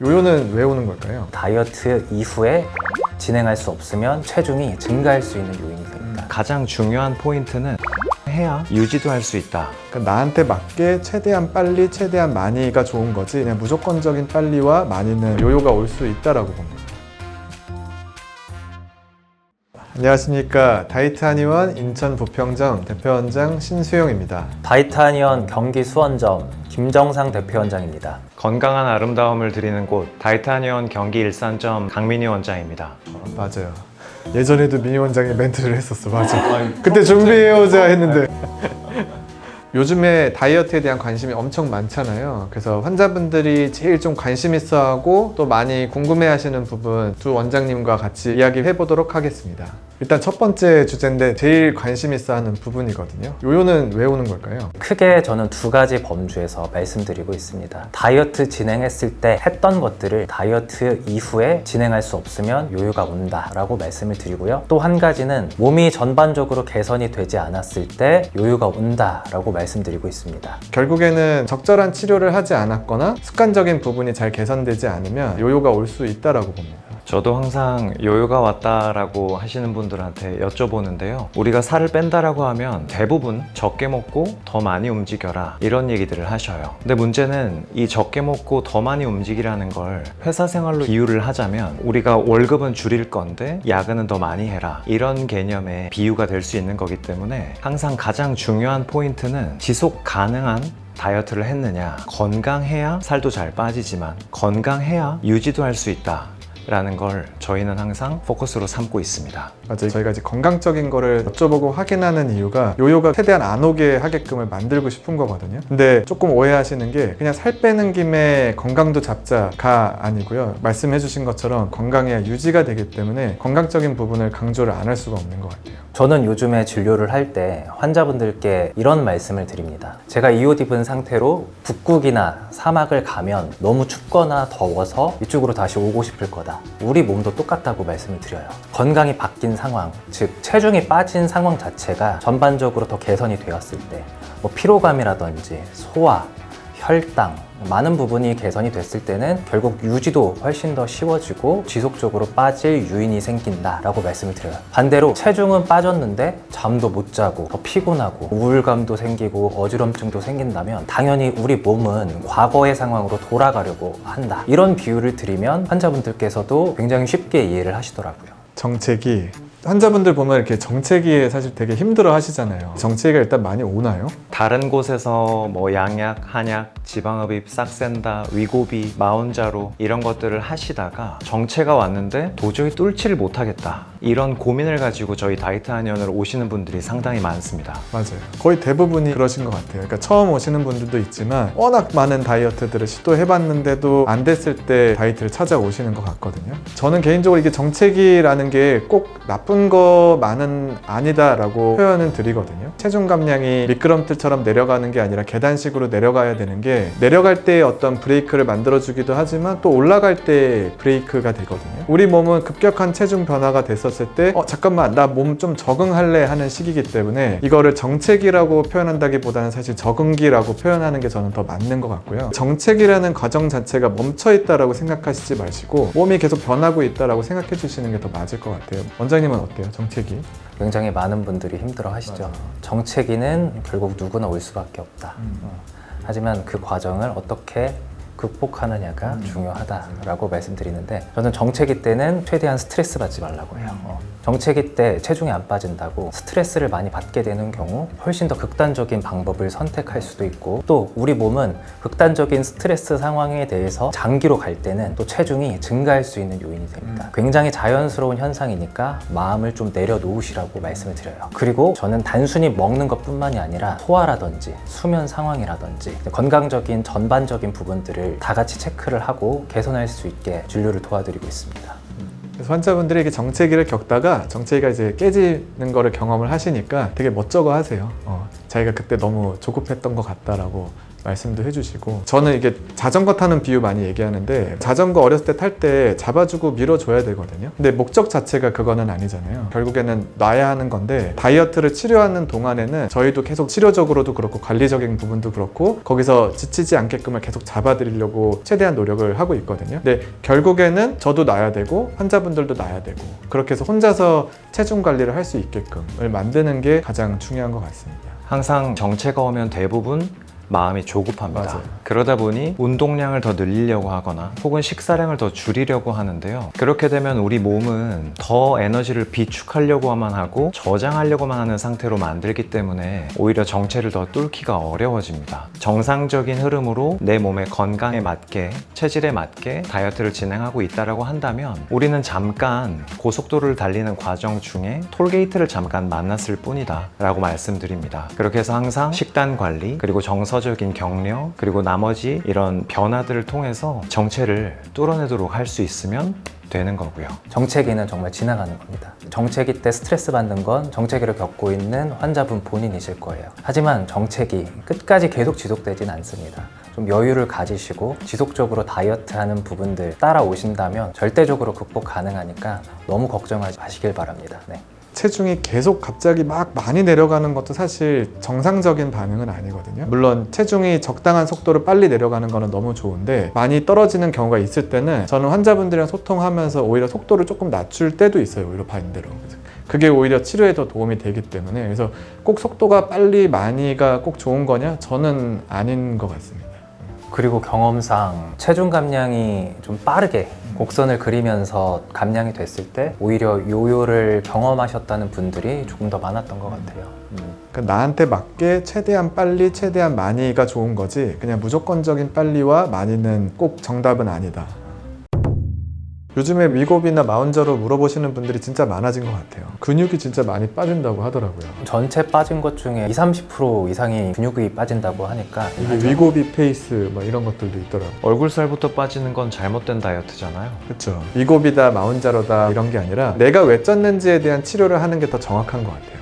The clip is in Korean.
요요는 왜 오는 걸까요? 다이어트 이후에 진행할 수 없으면 체중이 증가할 수 있는 요인이 됩니다. 가장 중요한 포인트는 해야 유지도 할 수 있다. 그러니까 나한테 맞게 최대한 빨리, 최대한 많이가 좋은 거지 그냥 무조건적인 빨리와 많이는 요요가 올 수 있다라고 봅니다. 안녕하십니까. 다이트 한의원 인천 부평점 대표원장 신수용입니다. 다이트 한의원 경기 수원점 김정상 대표원장입니다. 건강한 아름다움을 드리는 곳 다이트 한의원 경기 일산점 강민희 원장입니다. 맞아요. 예전에도 민희 원장이 멘트를 했었어. 맞아. 그때 준비해오자 했는데 요즘에 다이어트에 대한 관심이 엄청 많잖아요. 그래서 환자분들이 제일 좀 관심 있어 하고 또 많이 궁금해 하시는 부분 두 원장님과 같이 이야기해 보도록 하겠습니다. 일단 첫 번째 주제인데 제일 관심 있어 하는 부분이거든요. 요요는 왜 오는 걸까요? 크게 저는 두 가지 범주에서 말씀드리고 있습니다. 다이어트 진행했을 때 했던 것들을 다이어트 이후에 진행할 수 없으면 요요가 온다라고 말씀을 드리고요. 또 한 가지는 몸이 전반적으로 개선이 되지 않았을 때 요요가 온다라고 말씀드리고 있습니다. 결국에는 적절한 치료를 하지 않았거나 습관적인 부분이 잘 개선되지 않으면 요요가 올 수 있다라고 봅니다. 저도 항상 요요가 왔다라고 하시는 분들한테 여쭤보는데요. 우리가 살을 뺀다라고 하면 대부분 적게 먹고 더 많이 움직여라 이런 얘기들을 하셔요. 근데 문제는 이 적게 먹고 더 많이 움직이라는 걸 회사 생활로 비유를 하자면 우리가 월급은 줄일 건데 야근은 더 많이 해라 이런 개념의 비유가 될 수 있는 거기 때문에 항상 가장 중요한 포인트는 지속 가능한 다이어트를 했느냐. 건강해야 살도 잘 빠지지만 건강해야 유지도 할 수 있다 라는 걸 저희는 항상 포커스로 삼고 있습니다. 맞아요. 저희가 이제 건강적인 거를 여쭤보고 확인하는 이유가 요요가 최대한 안 오게 하게끔을 만들고 싶은 거거든요. 근데 조금 오해하시는 게 그냥 살 빼는 김에 건강도 잡자가 아니고요. 말씀해 주신 것처럼 건강해야 유지가 되기 때문에 건강적인 부분을 강조를 안 할 수가 없는 것 같아요. 저는 요즘에 진료를 할 때 환자분들께 이런 말씀을 드립니다. 제가 이 옷 입은 상태로 북극이나 사막을 가면 너무 춥거나 더워서 이쪽으로 다시 오고 싶을 거다. 우리 몸도 똑같다고 말씀을 드려요. 건강이 바뀐 상황, 즉 체중이 빠진 상황 자체가 전반적으로 더 개선이 되었을 때 피로감이라든지 소화, 혈당 많은 부분이 개선이 됐을 때는 결국 유지도 훨씬 더 쉬워지고 지속적으로 빠질 요인이 생긴다라고 말씀을 드려요. 반대로 체중은 빠졌는데 잠도 못 자고 더 피곤하고 우울감도 생기고 어지럼증도 생긴다면 당연히 우리 몸은 과거의 상황으로 돌아가려고 한다. 이런 비유를 드리면 환자분들께서도 굉장히 쉽게 이해를 하시더라고요. 정체기 환자분들 보면 이렇게 정체기에 사실 되게 힘들어 하시잖아요. 정체기가 일단 많이 오나요? 다른 곳에서 뭐 양약, 한약, 지방흡입, 싹센다, 위고비, 마운자로 이런 것들을 하시다가 정체가 왔는데 도저히 뚫지를 못하겠다 이런 고민을 가지고 저희 다이트 한의원으로 오시는 분들이 상당히 많습니다. 맞아요. 거의 대부분이 그러신 것 같아요. 그러니까 처음 오시는 분들도 있지만 워낙 많은 다이어트들을 시도해봤는데도 안 됐을 때 다이어트를 찾아오시는 것 같거든요. 저는 개인적으로 이게 정체기라는 게 꼭 나쁜 것만은 아니다라고 표현은 드리거든요. 체중 감량이 미끄럼틀처럼 내려가는 게 아니라 계단식으로 내려가야 되는 게 내려갈 때 어떤 브레이크를 만들어주기도 하지만 또 올라갈 때 브레이크가 되거든요. 우리 몸은 급격한 체중 변화가 됐었을 때 잠깐만 나 몸 좀 적응할래 하는 시기이기 때문에 이거를 정체기라고 표현한다기보다는 사실 적응기라고 표현하는 게 저는 더 맞는 것 같고요. 정체기라는 과정 자체가 멈춰있다라고 생각하시지 마시고 몸이 계속 변하고 있다라고 생각해 주시는 게 더 맞을 것 같아요. 원장님은 어때요? 정체기? 굉장히 많은 분들이 힘들어 하시죠. 맞아요. 정체기는 결국 누구나 올 수밖에 없다. 하지만 그 과정을 어떻게 극복하느냐가 중요하다라고 말씀드리는데 저는 정체기 때는 최대한 스트레스 받지 말라고 해요. 정체기 때 체중이 안 빠진다고 스트레스를 많이 받게 되는 경우 훨씬 더 극단적인 방법을 선택할 수도 있고 또 우리 몸은 극단적인 스트레스 상황에 대해서 장기로 갈 때는 또 체중이 증가할 수 있는 요인이 됩니다. 굉장히 자연스러운 현상이니까 마음을 좀 내려놓으시라고 말씀을 드려요. 그리고 저는 단순히 먹는 것뿐만이 아니라 소화라든지 수면 상황이라든지 건강적인 전반적인 부분들을 다 같이 체크를 하고 개선할 수 있게 진료를 도와드리고 있습니다. 그래서 환자분들이 이렇게 정체기를 겪다가 정체기가 이제 깨지는 거를 경험을 하시니까 되게 멋쩍어 하세요. 자기가 그때 너무 조급했던 것 같다라고 말씀도 해주시고 저는 이게 자전거 타는 비유 많이 얘기하는데 자전거 어렸을 때 탈 때 잡아주고 밀어줘야 되거든요. 근데 목적 자체가 그거는 아니잖아요. 결국에는 놔야 하는 건데 다이어트를 치료하는 동안에는 저희도 계속 치료적으로도 그렇고 관리적인 부분도 그렇고 거기서 지치지 않게끔을 계속 잡아드리려고 최대한 노력을 하고 있거든요. 근데 결국에는 저도 놔야 되고 환자분들도 놔야 되고 그렇게 해서 혼자서 체중 관리를 할 수 있게끔을 만드는 게 가장 중요한 것 같습니다. 항상 정체가 오면 대부분 마음이 조급합니다. 맞아요. 그러다 보니 운동량을 더 늘리려고 하거나 혹은 식사량을 더 줄이려고 하는데요. 그렇게 되면 우리 몸은 더 에너지를 비축하려고만 하고 저장하려고만 하는 상태로 만들기 때문에 오히려 정체를 더 뚫기가 어려워집니다. 정상적인 흐름으로 내 몸의 건강에 맞게 체질에 맞게 다이어트를 진행하고 있다고 한다면 우리는 잠깐 고속도로를 달리는 과정 중에 톨게이트를 잠깐 만났을 뿐이다 라고 말씀드립니다. 그렇게 해서 항상 식단 관리 그리고 정서적인 격려 그리고 나머지 이런 변화들을 통해서 정체를 뚫어내도록 할 수 있으면 되는 거고요. 정체기는 정말 지나가는 겁니다. 정체기 때 스트레스 받는 건 정체기를 겪고 있는 환자분 본인이실 거예요. 하지만 정체기 끝까지 계속 지속되진 않습니다. 좀 여유를 가지시고 지속적으로 다이어트하는 부분들 따라오신다면 절대적으로 극복 가능하니까 너무 걱정하지 마시길 바랍니다. 네. 체중이 계속 갑자기 막 많이 내려가는 것도 사실 정상적인 반응은 아니거든요. 물론 체중이 적당한 속도로 빨리 내려가는 거는 너무 좋은데 많이 떨어지는 경우가 있을 때는 저는 환자분들이랑 소통하면서 오히려 속도를 조금 낮출 때도 있어요. 오히려 반대로. 그게 오히려 치료에 더 도움이 되기 때문에 그래서 꼭 속도가 빨리 많이가 꼭 좋은 거냐? 저는 아닌 것 같습니다. 그리고 경험상 체중 감량이 좀 빠르게 곡선을 그리면서 감량이 됐을 때 오히려 요요를 경험하셨다는 분들이 조금 더 많았던 것 같아요. 그러니까 나한테 맞게 최대한 빨리 최대한 많이가 좋은 거지 그냥 무조건적인 빨리와 많이는 꼭 정답은 아니다. 요즘에 위고비나 마운저로 물어보시는 분들이 진짜 많아진 것 같아요. 근육이 진짜 많이 빠진다고 하더라고요. 전체 빠진 것 중에 20-30% 이상이 근육이 빠진다고 하니까 이게 위고비 페이스 뭐 이런 것들도 있더라고요. 얼굴살부터 빠지는 건 잘못된 다이어트잖아요. 그렇죠. 위고비다 마운자로다 이런 게 아니라 내가 왜 쪘는지에 대한 치료를 하는 게 더 정확한 것 같아요.